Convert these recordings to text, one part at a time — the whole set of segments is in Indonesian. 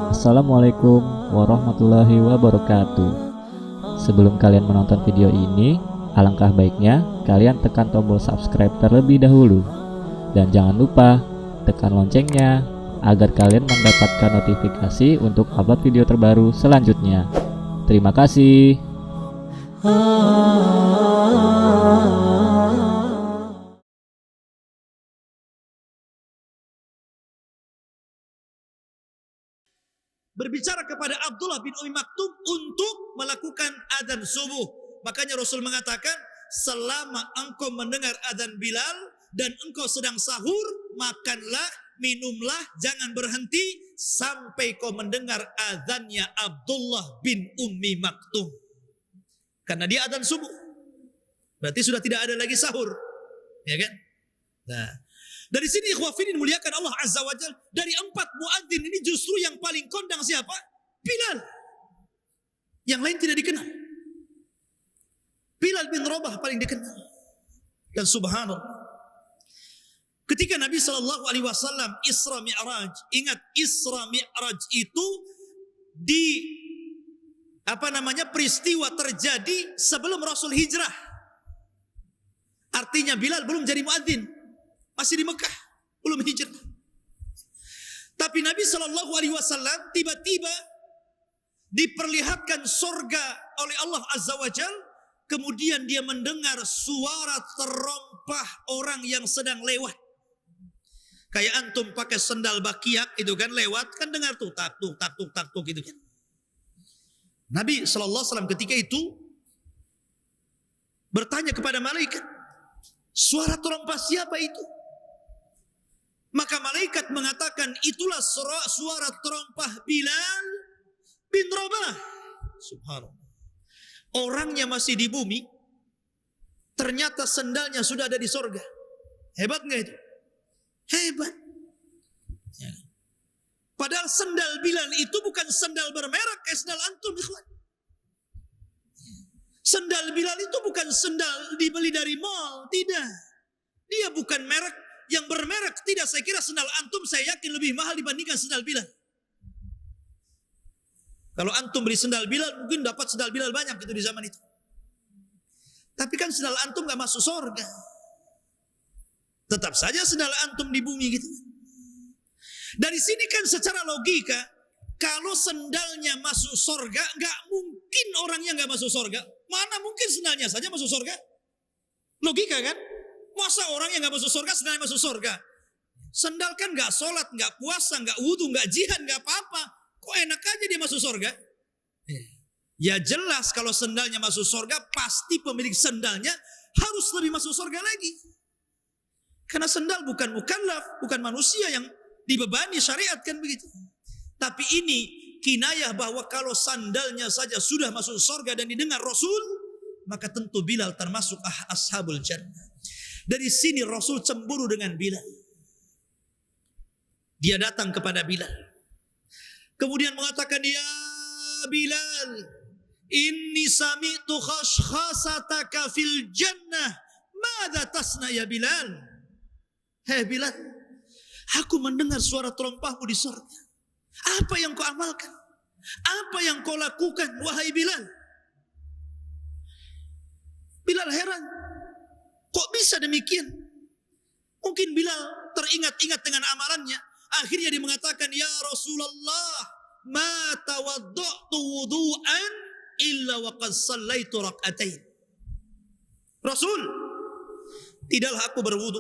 Assalamualaikum warahmatullahi wabarakatuh. Sebelum kalian menonton video ini, alangkah baiknya kalian tekan tombol subscribe terlebih dahulu. Dan jangan lupa tekan loncengnya agar kalian mendapatkan notifikasi untuk upload video terbaru selanjutnya. Terima kasih. Berbicara kepada Abdullah bin Umi Maktum untuk melakukan adzan subuh. Makanya Rasul mengatakan, selama engkau mendengar adzan Bilal dan engkau sedang sahur, makanlah, minumlah, jangan berhenti sampai kau mendengar adzannya Abdullah bin Umi Maktum. Karena dia adzan subuh. Berarti sudah tidak ada lagi sahur. Ya kan? Nah, dari sini ikhwah fillah muliakan Allah Azza wa Jalla, dari 4 muadzin ini justru yang paling kondang siapa? Bilal. Yang lain tidak dikenal. Bilal bin Rabah paling dikenal. Dan subhanallah, ketika Nabi sallallahu alaihi wasallam Isra Mi'raj, ingat Isra Mi'raj itu peristiwa terjadi sebelum Rasul hijrah. Artinya Bilal belum jadi muadzin. Masih di Mekah, belum hijrah. Tapi Nabi sallallahu alaihi wasallam tiba-tiba diperlihatkan sorga oleh Allah Azza wa Jalla. Kemudian dia mendengar suara terompah orang yang sedang lewat. Kayak antum pakai sendal bakiak itu kan, lewat kan dengar tuh tak tuk gitu kan. Nabi sallallahu alaihi wasallam ketika itu bertanya kepada malaikat, suara terompah siapa itu? Maka malaikat mengatakan, itulah suara terompah Bilal bin Rabah. Subhanallah. Orangnya masih di bumi, ternyata sendalnya sudah ada di sorga. Hebat nggak itu? Hebat. Ya. Padahal sendal Bilal itu bukan sendal bermerek kayak sendal antum, ikhwan. Sendal Bilal itu bukan sendal dibeli dari mall, tidak. Dia bukan merek yang bermerek, tidak. Saya kira sendal antum saya yakin lebih mahal dibandingkan sendal Bilal. Kalau antum beli sendal Bilal, mungkin dapat sendal Bilal banyak gitu di zaman itu. Tapi kan sendal antum gak masuk surga. Tetap saja sendal antum di bumi gitu. Dari sini kan secara logika, kalau sendalnya masuk surga, gak mungkin orangnya gak masuk surga. Mana mungkin sendalnya saja masuk surga? Logika kan? Masa orang yang gak masuk surga, sendalnya masuk surga? Sendal kan gak sholat, gak puasa, gak wudhu, gak jihad, gak apa-apa. Kok enak aja dia masuk surga? Ya jelas kalau sendalnya masuk surga, pasti pemilik sendalnya harus lebih masuk surga lagi. Karena sendal bukan mukallaf, bukan manusia yang dibebani syariat kan begitu. Tapi ini kinayah bahwa kalau sandalnya saja sudah masuk surga dan didengar Rasul, maka tentu Bilal termasuk ashabul jannah. Dari sini Rasul cemburu dengan Bilal. Dia datang kepada Bilal. Kemudian mengatakan, ya Bilal, inni sami'tu khashkhasataka fil jannah. Mada tasna ya Bilal? Hei Bilal, aku mendengar suara terompahmu di surga. Apa yang kau amalkan? Apa yang kau lakukan, wahai Bilal? Bilal heran. Kok bisa demikian? Mungkin Bilal teringat-ingat dengan amalannya. Akhirnya dia mengatakan, ya Rasulullah, ma tawadda'tu wudu'an illa wa qad sallaitu rak'atain. Rasul, tidaklah aku berwudu,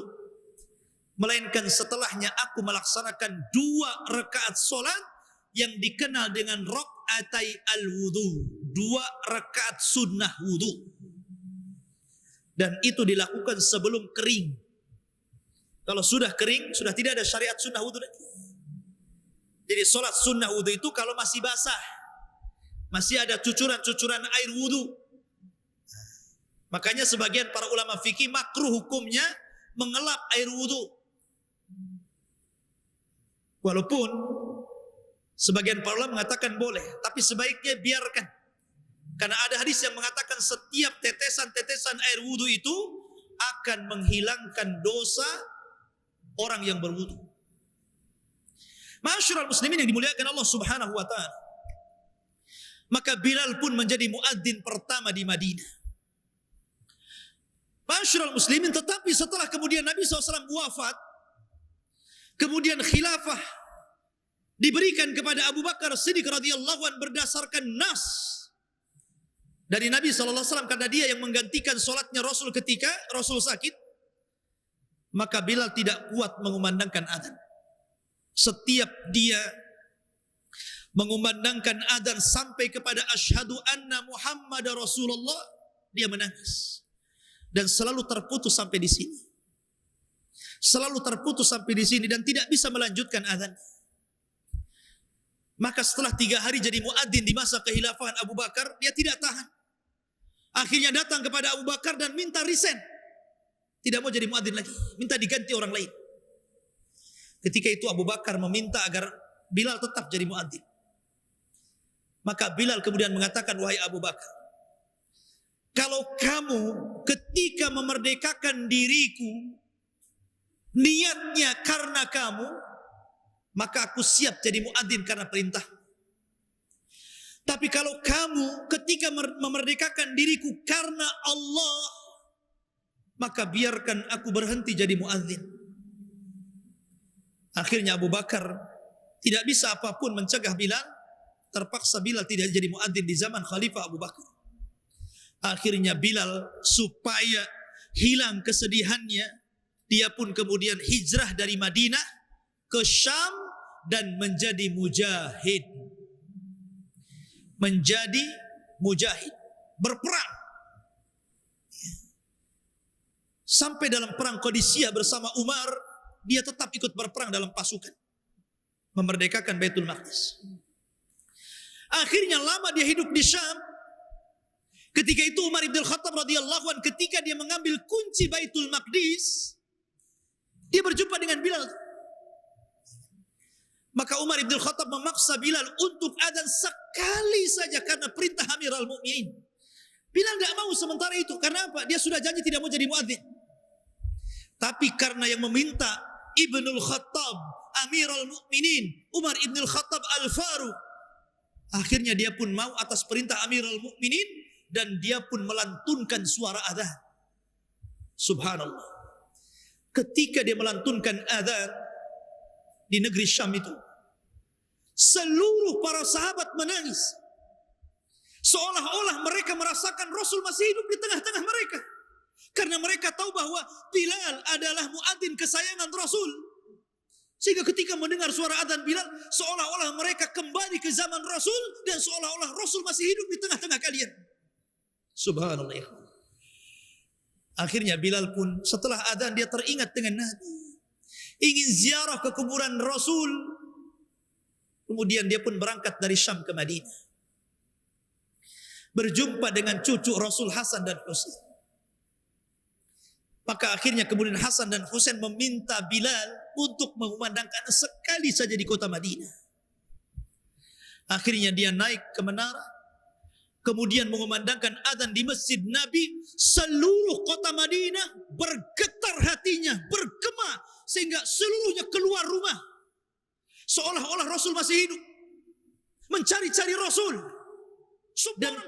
melainkan setelahnya aku melaksanakan 2 rakaat solat yang dikenal dengan rak'atai al-wudu, 2 rakaat sunnah wudu. Dan itu dilakukan sebelum kering. Kalau sudah kering, sudah tidak ada syariat sunnah wudu lagi. Jadi sholat sunnah wudu itu kalau masih basah, masih ada cucuran-cucuran air wudu. Makanya sebagian para ulama fikih makruh hukumnya mengelap air wudu. Walaupun sebagian para ulama mengatakan boleh, tapi sebaiknya biarkan. Karena ada hadis yang mengatakan setiap tetesan-tetesan air wudu itu akan menghilangkan dosa orang yang berwudu. Ma'asyiral muslimin yang dimuliakan Allah Subhanahu wa taala. Maka Bilal pun menjadi muadzin pertama di Madinah. Ma'asyiral muslimin, tetapi setelah kemudian Nabi SAW wafat, kemudian khilafah diberikan kepada Abu Bakar Siddiq radhiyallahu anhu berdasarkan nas dari Nabi SAW, karena dia yang menggantikan solatnya Rasul ketika Rasul sakit. Maka Bilal tidak kuat mengumandangkan adzan. Setiap dia mengumandangkan adzan sampai kepada asyhadu anna Muhammadar Rasulullah, dia menangis. Dan selalu terputus sampai di sini. Selalu terputus sampai di sini dan tidak bisa melanjutkan adzan. Maka setelah 3 hari jadi muadzin di masa kehilafahan Abu Bakar, dia tidak tahan. Akhirnya datang kepada Abu Bakar dan minta resign. Tidak mau jadi muadzin lagi, minta diganti orang lain. Ketika itu Abu Bakar meminta agar Bilal tetap jadi muadzin. Maka Bilal kemudian mengatakan, wahai Abu Bakar, kalau kamu ketika memerdekakan diriku niatnya karena kamu, maka aku siap jadi muadzin karena perintah. Tapi kalau kamu ketika memerdekakan diriku karena Allah, maka biarkan aku berhenti jadi muadzin. Akhirnya Abu Bakar tidak bisa apapun mencegah Bilal. Terpaksa Bilal tidak jadi muadzin di zaman Khalifah Abu Bakar. Akhirnya Bilal supaya hilang kesedihannya, dia pun kemudian hijrah dari Madinah ke Syam dan menjadi mujahid. Menjadi mujahid, berperang. Sampai dalam perang Qadisiyah bersama Umar, dia tetap ikut berperang dalam pasukan memerdekakan Baitul Maqdis. Akhirnya lama dia hidup di Syam. Ketika itu Umar ibn Khattab radhiyallahu anhu, ketika dia mengambil kunci Baitul Maqdis, dia berjumpa dengan Bilal. Maka Umar ibn Khattab memaksa Bilal untuk adzan sekali saja karena perintah Amirul Mukminin. Bilal tidak mau sementara itu. Karena apa? Dia sudah janji tidak mau jadi muadzin. Tapi karena yang meminta Ibnul Khattab, Amirul Mukminin, Umar ibn Khattab Al-Faruq, akhirnya dia pun mau atas perintah Amirul Mukminin dan dia pun melantunkan suara adzan. Subhanallah. Ketika dia melantunkan adzan di negeri Syam itu, seluruh para sahabat menangis. Seolah-olah mereka merasakan Rasul masih hidup di tengah-tengah mereka. Karena mereka tahu bahwa Bilal adalah muadzin kesayangan Rasul. Sehingga ketika mendengar suara adzan Bilal, seolah-olah mereka kembali ke zaman Rasul dan seolah-olah Rasul masih hidup di tengah-tengah kalian. Subhanallah. Akhirnya Bilal pun setelah adzan dia teringat dengan Nabi. Ingin ziarah ke kuburan Rasul. Kemudian dia pun berangkat dari Syam ke Madinah. Berjumpa dengan cucu Rasul Hasan dan Husain. Maka akhirnya kemudian Hasan dan Husain meminta Bilal untuk mengumandangkan sekali saja di kota Madinah. Akhirnya dia naik ke menara. Kemudian mengumandangkan adzan di Masjid Nabi. Seluruh kota Madinah bergetar hatinya, bergema. Sehingga seluruhnya keluar rumah. Seolah-olah Rasul masih hidup. Mencari-cari Rasul. Dan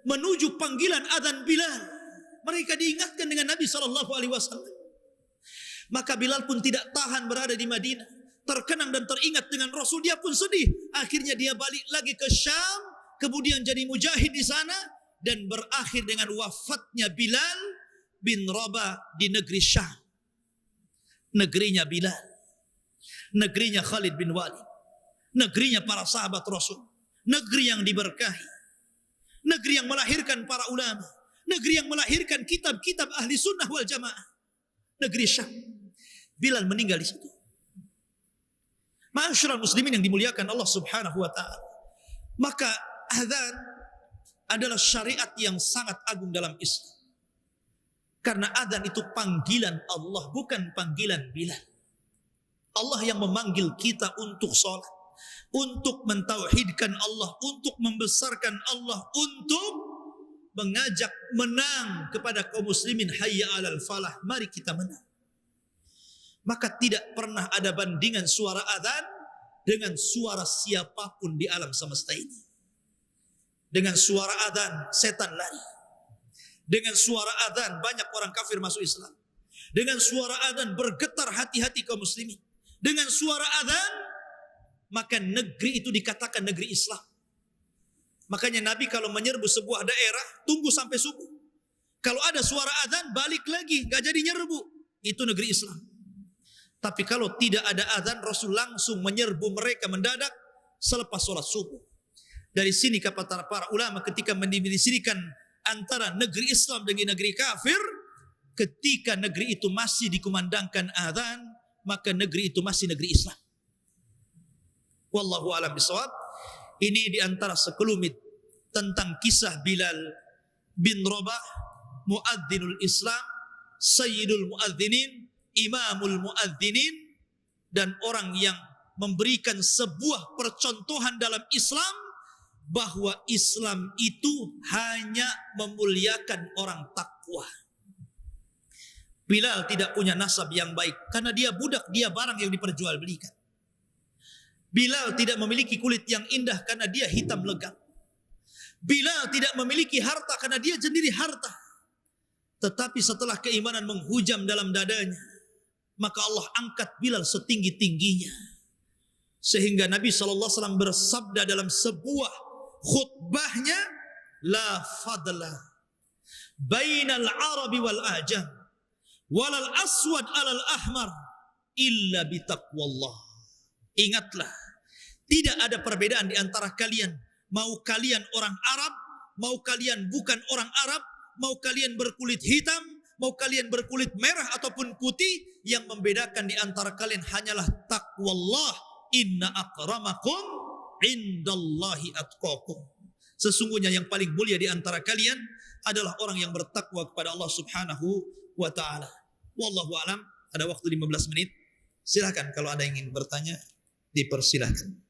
menuju panggilan adzan Bilal. Mereka diingatkan dengan Nabi SAW. Maka Bilal pun tidak tahan berada di Madinah. Terkenang dan teringat dengan Rasul. Dia pun sedih. Akhirnya dia balik lagi ke Syam. Kemudian jadi mujahid di sana. Dan berakhir dengan wafatnya Bilal bin Rabah di negeri Syam. Negerinya Bilal, negerinya Khalid bin Walid, negerinya para sahabat Rasul, negeri yang diberkahi, negeri yang melahirkan para ulama, negeri yang melahirkan kitab-kitab ahli sunnah wal jamaah, negeri Syam. Bilal meninggal di situ. Ma'asyiral muslimin yang dimuliakan Allah Subhanahu wa taala. Maka adzan adalah syariat yang sangat agung dalam Islam. Karena adzan itu panggilan Allah, bukan panggilan Bilal. Allah yang memanggil kita untuk sholat, untuk mentauhidkan Allah, untuk membesarkan Allah, untuk mengajak menang kepada kaum muslimin. Hayya 'alal falah, mari kita menang. Maka tidak pernah ada bandingan suara adzan dengan suara siapapun di alam semesta ini. Dengan suara adzan setan lari. Dengan suara adzan banyak orang kafir masuk Islam. Dengan suara adzan bergetar hati-hati kaum muslimin. Dengan suara adzan maka negeri itu dikatakan negeri Islam. Makanya Nabi kalau menyerbu sebuah daerah tunggu sampai subuh. Kalau ada suara adzan balik lagi, gak jadi nyerbu. Itu negeri Islam. Tapi kalau tidak ada adzan, Rasul langsung menyerbu mereka mendadak selepas sholat subuh. Dari sini kata para ulama ketika mendefinisikan antara negeri Islam dengan negeri kafir, ketika negeri itu masih dikumandangkan adzan, maka negeri itu masih negeri Islam. Wallahu a'lam bishawab. Ini diantara sekelumit tentang kisah Bilal bin Rabah, muadzinul Islam, sayyidul muadzinin, imamul muadzinin, dan orang yang memberikan sebuah percontohan dalam Islam bahwa Islam itu hanya memuliakan orang takwa. Bilal tidak punya nasab yang baik karena dia budak, dia barang yang diperjualbelikan. Bilal tidak memiliki kulit yang indah karena dia hitam legam. Bilal tidak memiliki harta karena dia sendiri harta. Tetapi setelah keimanan menghujam dalam dadanya, maka Allah angkat Bilal setinggi-tingginya. Sehingga Nabi SAW bersabda dalam sebuah khutbahnya, la fadla bainal arabi wal ajam walal aswad alal ahmar illa bitaqwallah. Ingatlah, tidak ada perbedaan di antara kalian. Mau kalian orang Arab, mau kalian bukan orang Arab, mau kalian berkulit hitam, mau kalian berkulit merah ataupun putih, yang membedakan di antara kalian hanyalah taqwallah. Inna akramakum indallahi atqakum. Sesungguhnya yang paling mulia di antara kalian adalah orang yang bertakwa kepada Allah Subhanahu wa taala. Wallahu a'lam. Ada waktu 15 menit. Silakan kalau ada yang ingin bertanya, dipersilahkan.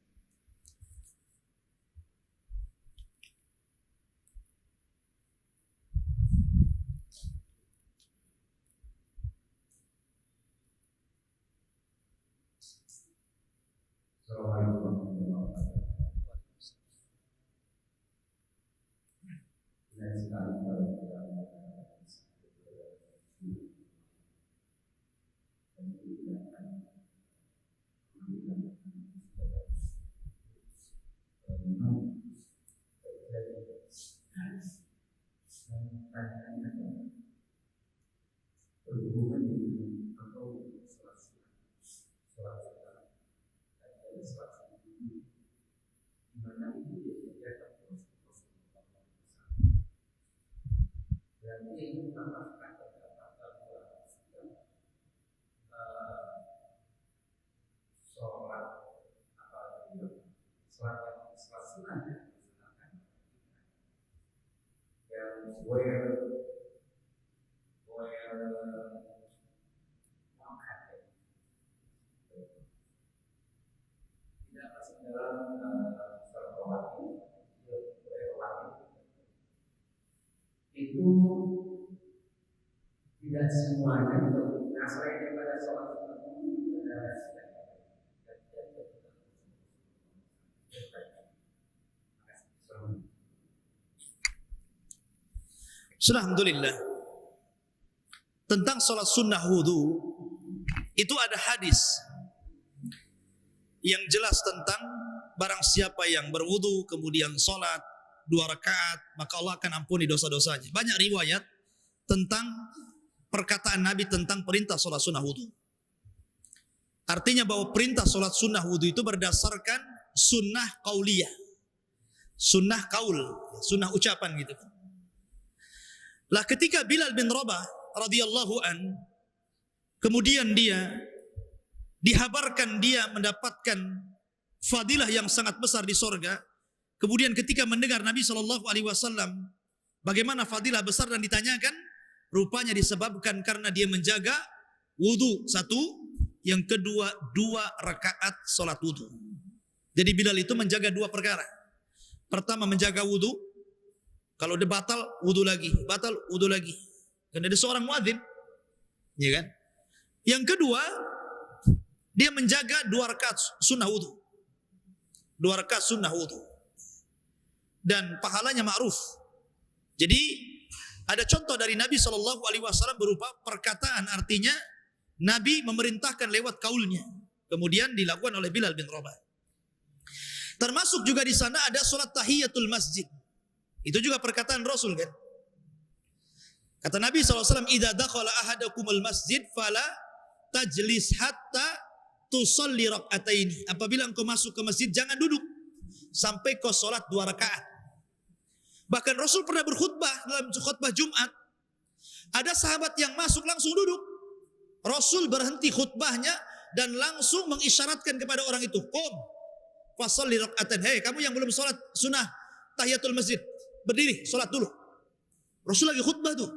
Itu tidak semuanya untuk selain daripada sholat Alhamdulillah. Tentang sholat sunnah wudu, itu ada hadis yang jelas tentang barang siapa yang berwudu kemudian sholat 2 rakaat, maka Allah akan ampuni dosa-dosanya. Banyak riwayat tentang perkataan Nabi tentang perintah sholat sunnah wudu. Artinya bahwa perintah sholat sunnah wudu itu berdasarkan sunnah qauliyah, sunnah kaul, sunnah ucapan gitu. Lah ketika Bilal bin Rabah radhiyallahu an, kemudian dia dihabarkan dia mendapatkan fadilah yang sangat besar di sorga. Kemudian ketika mendengar Nabi SAW bagaimana fadilah besar dan ditanyakan, rupanya disebabkan karena dia menjaga wudu 1, yang kedua 2 rakaat sholat wudu. Jadi Bilal itu menjaga 2 perkara. Pertama menjaga wudu, kalau dia batal wudu lagi, batal wudu lagi. Karena dia seorang muadzin, ya kan? Yang kedua, dia menjaga 2 rakaat sunnah wudu. 2 rakaat sunnah wudu. Dan pahalanya ma'ruf. Jadi ada contoh dari Nabi SAW berupa perkataan, artinya Nabi memerintahkan lewat kaulnya. Kemudian dilakukan oleh Bilal bin Rabah. Termasuk juga di sana ada sholat tahiyatul masjid. Itu juga perkataan Rasul kan. Kata Nabi SAW, "Idza dakhala ahadakumul masjid fala tajlis hatta tusalli rak'ataini." Apabila engkau masuk ke masjid, jangan duduk sampai kau sholat 2 rakaat. Bahkan Rasul pernah berkhutbah dalam khutbah Jumat. Ada sahabat yang masuk langsung duduk. Rasul berhenti khutbahnya dan langsung mengisyaratkan kepada orang itu, "Qum fasalli rak'atan." Hei, kamu yang belum sholat sunnah tahiyatul masjid, berdiri, sholat dulu. Rasul lagi khutbah tuh.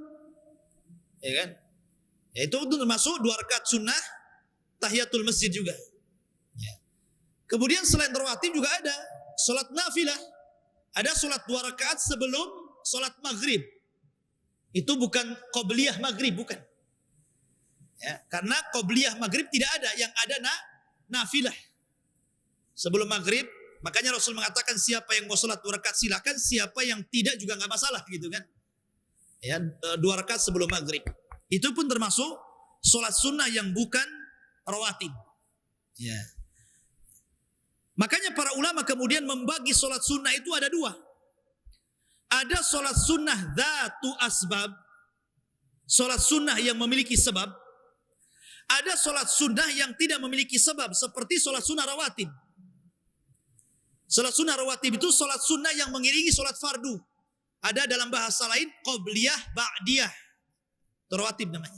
Ya kan? Ya, itu termasuk 2 rakaat sunnah tahiyatul masjid juga. Ya. Kemudian selain rawatib juga ada sholat nafilah. Ada sholat 2 rakaat sebelum sholat maghrib. Itu bukan qobliyah maghrib, bukan. Ya, karena qobliyah maghrib tidak ada, yang ada nafilah. Sebelum maghrib, makanya Rasul mengatakan siapa yang mau sholat 2 rakaat silakan, siapa yang tidak juga nggak masalah gitu kan. Ya, 2 rakaat sebelum maghrib. Itu pun termasuk sholat sunnah yang bukan rawatib. Ya. Makanya para ulama kemudian membagi sholat sunnah itu ada 2. Ada sholat sunnah dzatu asbab, sholat sunnah yang memiliki sebab. Ada sholat sunnah yang tidak memiliki sebab, seperti sholat sunnah rawatib. Sholat sunnah rawatib itu sholat sunnah yang mengiringi sholat fardu. Ada dalam bahasa lain qobliyah, ba'diyah. Rawatib namanya.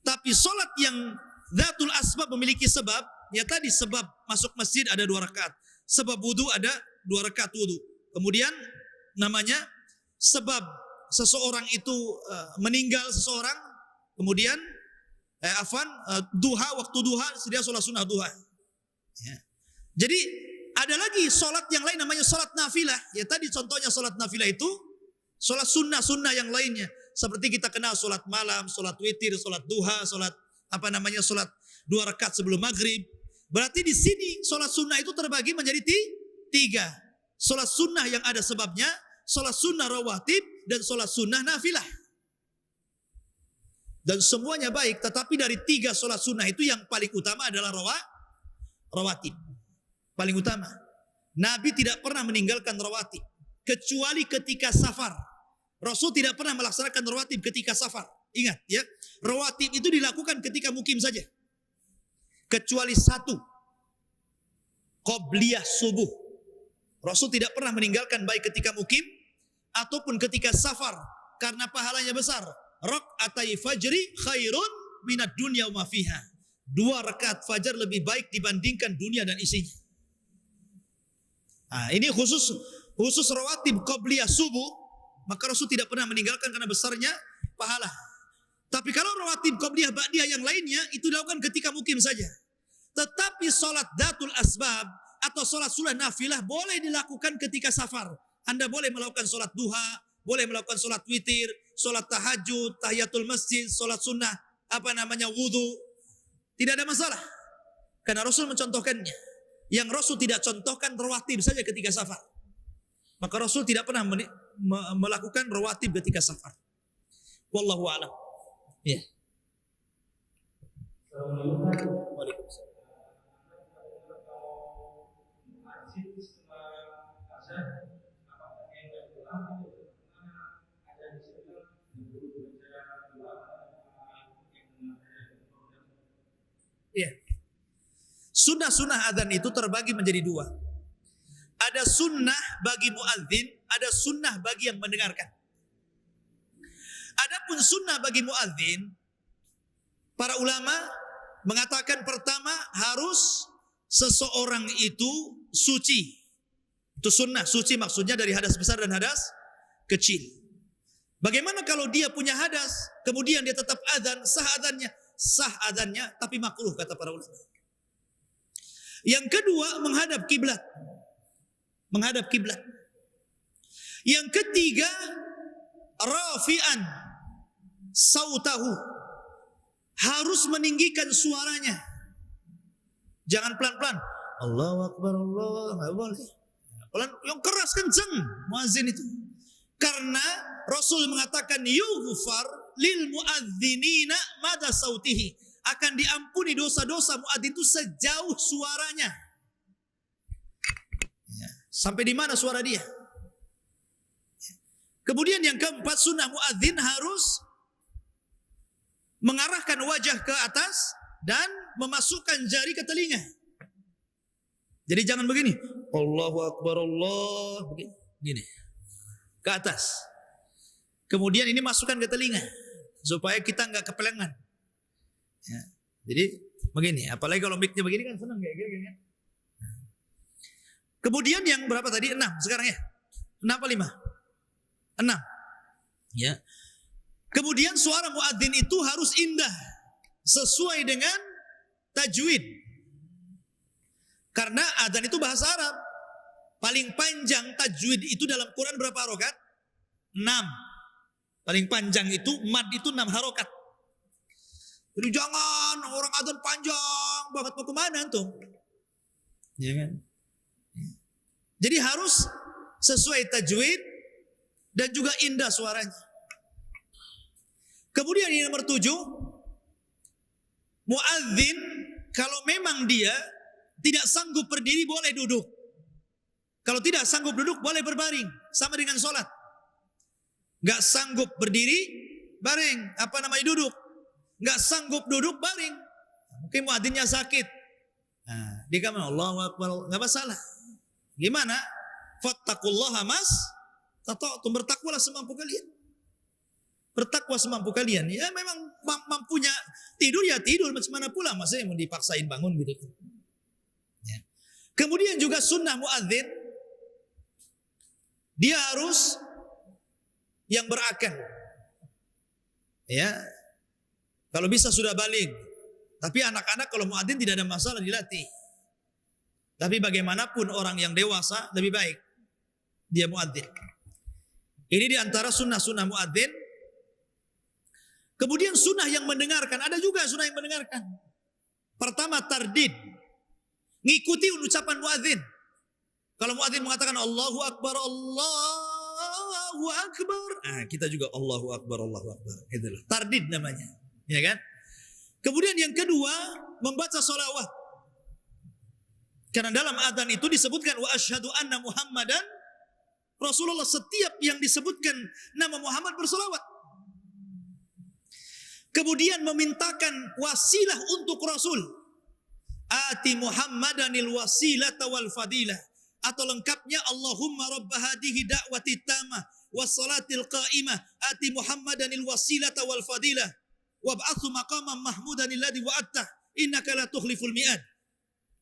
Tapi sholat yang dzatul asbab memiliki sebab, ya tadi sebab masuk masjid ada 2 rakaat. Sebab wudu ada 2 rakaat wudu. Kemudian namanya sebab seseorang itu meninggal seseorang, kemudian duha, waktu duha dia sholat sunnah duha. Ya. Jadi ada lagi sholat yang lain namanya sholat nafilah. Ya tadi contohnya sholat nafilah itu sholat sunnah yang lainnya. Seperti kita kenal sholat malam, sholat witir, sholat duha, sholat sholat 2 rakaat sebelum maghrib. Berarti di sini sholat sunnah itu terbagi menjadi 3. Sholat sunnah yang ada sebabnya, sholat sunnah rawatib, dan sholat sunnah nafilah. Dan semuanya baik, tetapi dari 3 sholat sunnah itu yang paling utama adalah rawatib. Paling utama. Nabi tidak pernah meninggalkan rawatib. Kecuali ketika safar. Rasul tidak pernah melaksanakan rawatib ketika safar. Ingat ya, rawatib itu dilakukan ketika mukim saja. Kecuali 1. Qobliyah subuh. Rasul tidak pernah meninggalkan baik ketika mukim ataupun ketika safar. Karena pahalanya besar. Rak'atai fajri khairun minad dunya wa ma fiha. 2 rakaat fajar lebih baik dibandingkan dunia dan isinya. Nah, ini khusus rawatib qobliyah subuh, maka Rasul tidak pernah meninggalkan karena besarnya pahala. Tapi kalau rawatib qobliyah ba'diyah yang lainnya itu dilakukan ketika mukim saja. Tetapi sholat dzatul asbab atau sholat sunnah nafilah boleh dilakukan ketika safar. Anda boleh melakukan sholat duha, boleh melakukan sholat witir, sholat tahajud, tahiyatul masjid, sholat sunnah wudu. Tidak ada masalah. Karena Rasul mencontohkannya. Yang Rasul tidak contohkan rawatib saja ketika safar. Maka Rasul tidak pernah melakukan rawatib ketika safar. Wallahu a'lam. Ya. Ya. Sunnah-sunnah adzan itu terbagi menjadi 2. Ada sunnah bagi muadzin, ada sunnah bagi yang mendengarkan. Adapun sunnah bagi muadzin, para ulama mengatakan pertama harus seseorang itu suci. Itu sunnah, suci maksudnya dari hadas besar dan hadas kecil. Bagaimana kalau dia punya hadas, kemudian dia tetap adzan, sah adzannya, tapi makruh kata para ulama. Yang kedua menghadap kiblat. Menghadap kiblat. Yang ketiga rafi'an sautahu. Harus meninggikan suaranya. Jangan pelan-pelan. Allahu Akbar, Allah, nggak boleh. Pelan, yang keras kenceng muazin itu. Karena Rasul mengatakan yughfar lil muadzinina mada sautihi, akan diampuni dosa-dosa muadzin itu sejauh suaranya. Ya. Sampai di mana suara dia? Kemudian yang keempat, sunnah muadzin harus mengarahkan wajah ke atas dan memasukkan jari ke telinga. Jadi jangan begini, Allahu Akbar, Allah, begini, ke atas. Kemudian ini masukkan ke telinga supaya kita nggak kepelengan. Ya. Jadi begini, apalagi kalau mic-nya begini kan senang kayak gini kan. Kemudian yang berapa tadi? 6 sekarang ya? 6 apa 5? 6. Ya. Kemudian suara muadzin itu harus indah sesuai dengan tajwid. Karena adzan itu bahasa Arab. Paling panjang tajwid itu dalam Quran berapa harokat? 6. Paling panjang itu mad itu 6 harokat. Jadi jangan orang adzan panjang banget, mau kemana tuh? Ya kan? Jadi harus sesuai tajwid dan juga indah suaranya. Kemudian yang nomor 7, muadzin kalau memang dia tidak sanggup berdiri boleh duduk. Kalau tidak sanggup duduk boleh berbaring, sama dengan sholat. Gak sanggup berdiri, baring. Apa namanya duduk? Gak sanggup duduk, baring. Mungkin muadzinnya sakit. Nah, dia kan Allahu Akbar, gak masalah. Gimana? Fattaqullaha mas tata'tum, bertakwalah semampu kalian. Bertakwa semampu kalian. Ya memang mampunya tidur ya tidur, macam mana pula masa yang mau dipaksain bangun gitu. Ya. Kemudian juga sunnah muadzin, dia harus yang berakal. Ya. Kalau bisa sudah balik. Tapi anak-anak kalau muadzin tidak ada masalah, dilatih. Tapi bagaimanapun orang yang dewasa lebih baik dia muadzin. Ini diantara sunnah-sunnah muadzin. Kemudian sunnah yang mendengarkan, ada juga sunnah yang mendengarkan. Pertama tardid, ngikuti ucapan muadzin. Kalau muadzin mengatakan Allahu Akbar, Allahu Akbar, nah, kita juga Allahu Akbar, Allahu Akbar. Itulah tardid namanya, ya kan? Kemudian yang kedua, membaca sholawat. Karena dalam adzan itu disebutkan wa asyhadu anna Muhammadan Rasulullah, setiap yang disebutkan nama Muhammad bersolawat. Kemudian memintakan wasilah untuk Rasul. Ati Muhammadanil wasilata wal fadilah. Atau lengkapnya Allahumma rabb hadhihi da'wati tamah wassalatil qa'imah ati Muhammadanil wasilata wal fadilah wab'athu maqaman mahmudanil ladzi wa'attah innaka la tukhliful mi'ad.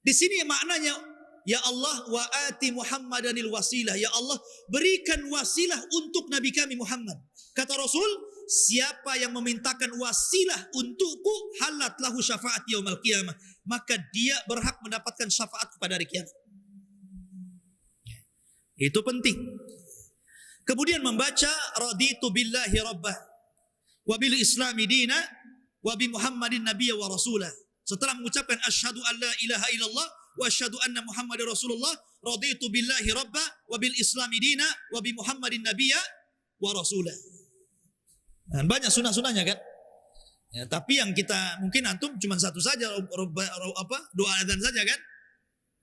Di sini maknanya, ya Allah wa ati Muhammadanil wasilah, ya Allah berikan wasilah untuk Nabi kami Muhammad. Kata Rasul, siapa yang memintakan wasilah untukku, halat lahu syafaat yaumil qiyamah, maka dia berhak mendapatkan syafaat pada hari kiamat. Itu penting. Kemudian membaca raditu billahi rabbah wa bil islami dina wa bi Muhammadin nabiyya wa rasulah. Setelah mengucapkan asyhadu an la ilaha illallah wa asyhadu anna Muhammadar Rasulullah, raditu billahi rabbah wa bil islami dina wa bi Muhammadin nabiyya wa rasulah. Dan banyak sunah-sunahnya kan. Ya, tapi yang kita mungkin antum cuma satu saja, doa adzan saja kan.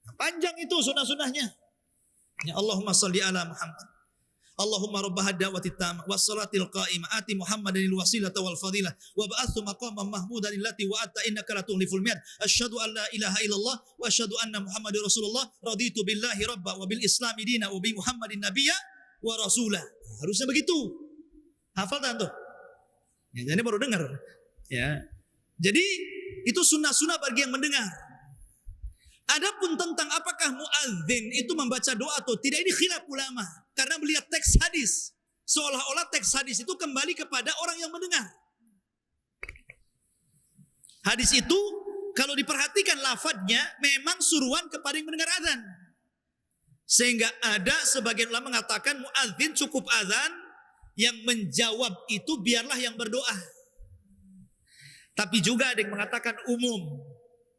Nah, panjang itu sunah-sunahnya. Ya Allahumma shalli ala Muhammad. Allahumma rabb hadawati tamah wassalatil qa'imah ati Muhammadanil wasilata wal fadilah wa ba'athu maqaman mahmudan allati wa'atta innaka la tukhliful mi'ad. Asyhadu an la ilaha illallah wa asyhadu anna Muhammadar Rasulullah, raditu billahi rabba wa bil islami dina wa bi Muhammadin nabiyya wa rasulah. Harusnya begitu. Hafal tak tuh? Ya, jadi baru dengar. Ya. Jadi itu sunnah-sunnah bagi yang mendengar. Adapun tentang apakah muadzin itu membaca doa atau tidak, ini khilaf ulama. Karena melihat teks hadis, seolah-olah teks hadis itu kembali kepada orang yang mendengar. Hadis itu kalau diperhatikan lafadznya memang suruhan kepada yang mendengar azan. Sehingga ada sebagian ulama mengatakan muadzin cukup azan, yang menjawab itu biarlah yang berdoa. Tapi juga ada yang mengatakan umum,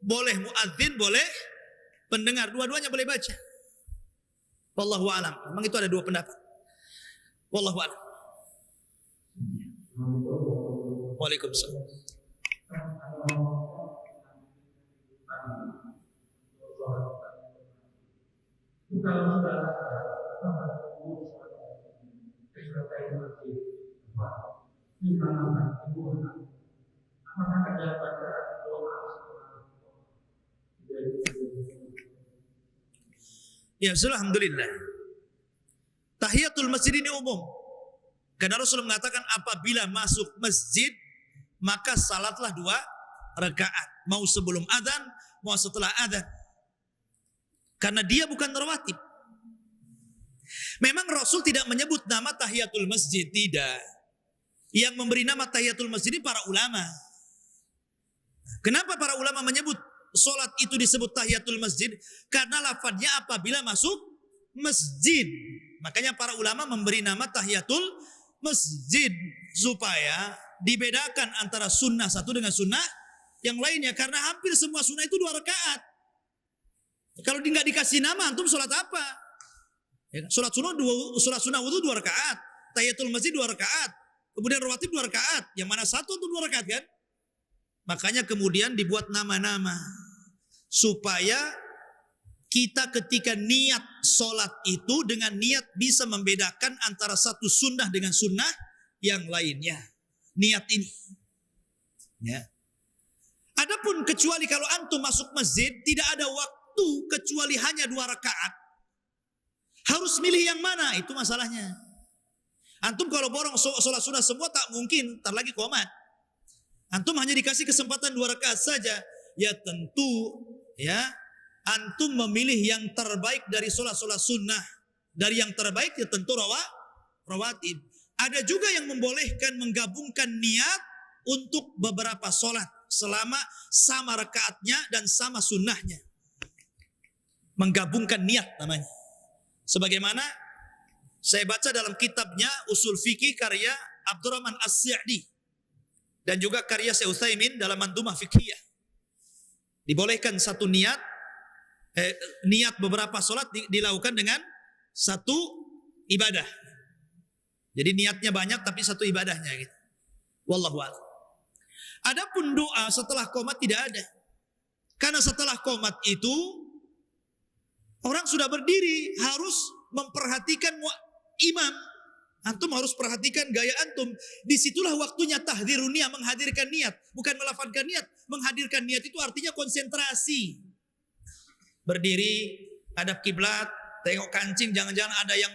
boleh muadzin, boleh pendengar, dua-duanya boleh baca. Wallahu a'lam. Memang itu ada dua pendapat. Wallahu a'lam. Waalaikumsalam. Ya, alhamdulillah. Tahiyatul masjid ini umum. Karena Rasul mengatakan apabila masuk masjid maka salatlah 2 rakaat, mau sebelum adzan, mau setelah adzan. Karena dia bukan rawatib. Memang Rasul tidak menyebut nama tahiyatul masjid, tidak. Yang memberi nama tahiyatul masjid ini para ulama. Kenapa para ulama menyebut solat itu disebut tahiyatul masjid? Karena lafadznya apabila masuk masjid. Makanya para ulama memberi nama tahiyatul masjid supaya dibedakan antara sunnah satu dengan sunnah yang lainnya. Karena hampir semua sunnah itu 2 rakaat. Kalau nggak dikasih nama, antum sholat apa? Ya, sholat sunnah wudu 2 rakaat, tahiyatul masjid 2 rakaat, kemudian rawatib 2 rakaat. Yang mana satu untuk 2 rakaat kan? Makanya kemudian dibuat nama-nama supaya kita ketika niat sholat itu dengan niat bisa membedakan antara satu sunnah dengan sunnah yang lainnya. Niat ini. Ya. Adapun kecuali kalau antum masuk masjid tidak ada waktu kecuali hanya 2 rakaat. Harus milih yang mana? Itu masalahnya. Antum kalau borong sholat sunnah semua tak mungkin, ntar lagi qomat. Antum hanya dikasih kesempatan 2 rakaat saja. Ya tentu ya antum memilih yang terbaik dari sholat-sholat sunnah. Dari yang terbaik ya tentu rawatib. Ada juga yang membolehkan menggabungkan niat untuk beberapa sholat selama sama rakaatnya dan sama sunnahnya. Menggabungkan niat namanya. Sebagaimana saya baca dalam kitabnya Usul Fikih karya Abdurrahman As-Sa'di dan juga karya Syekh Utsaimin dalam Mandhumah Fiqhiyah. Dibolehkan satu niat beberapa sholat dilakukan dengan satu ibadah. Jadi niatnya banyak tapi satu ibadahnya gitu. Wallahu a'lam. Adapun doa setelah qomat tidak ada. Karena setelah qomat itu orang sudah berdiri, harus memperhatikan imam. Antum harus perhatikan gaya antum. Disitulah waktunya tahdzirun niat, menghadirkan niat. Bukan melafazkan niat. Menghadirkan niat itu artinya konsentrasi. Berdiri, hadap kiblat, tengok kancing, jangan-jangan ada yang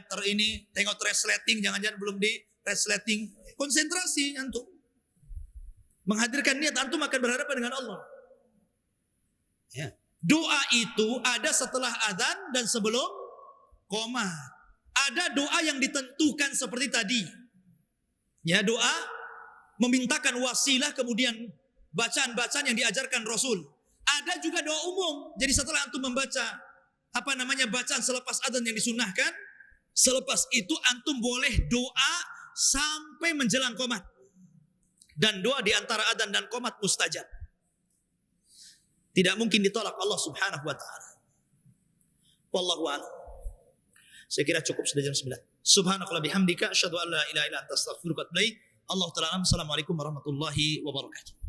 tengok resleting, jangan-jangan belum di resleting. Konsentrasi antum. Menghadirkan niat, antum akan berhadapan dengan Allah. Ya. Doa itu ada setelah adzan dan sebelum qomat. Ada doa yang ditentukan seperti tadi. Ya, doa memintakan wasilah kemudian bacaan-bacaan yang diajarkan Rasul. Ada juga doa umum. Jadi setelah antum membaca bacaan selepas adzan yang disunnahkan, selepas itu antum boleh doa sampai menjelang qomat. Dan doa di antara adzan dan qomat mustajab. Tidak mungkin ditolak Allah Subhanahu wa taala. Wallahu a'lam. Saya kira cukup sudah jam 9. Subhanakallah bihamdika asyhadu an la ilaha illa anta astaghfiruka wa atubu ilaik. Allahu ta'ala. Assalamualaikum warahmatullahi wabarakatuh.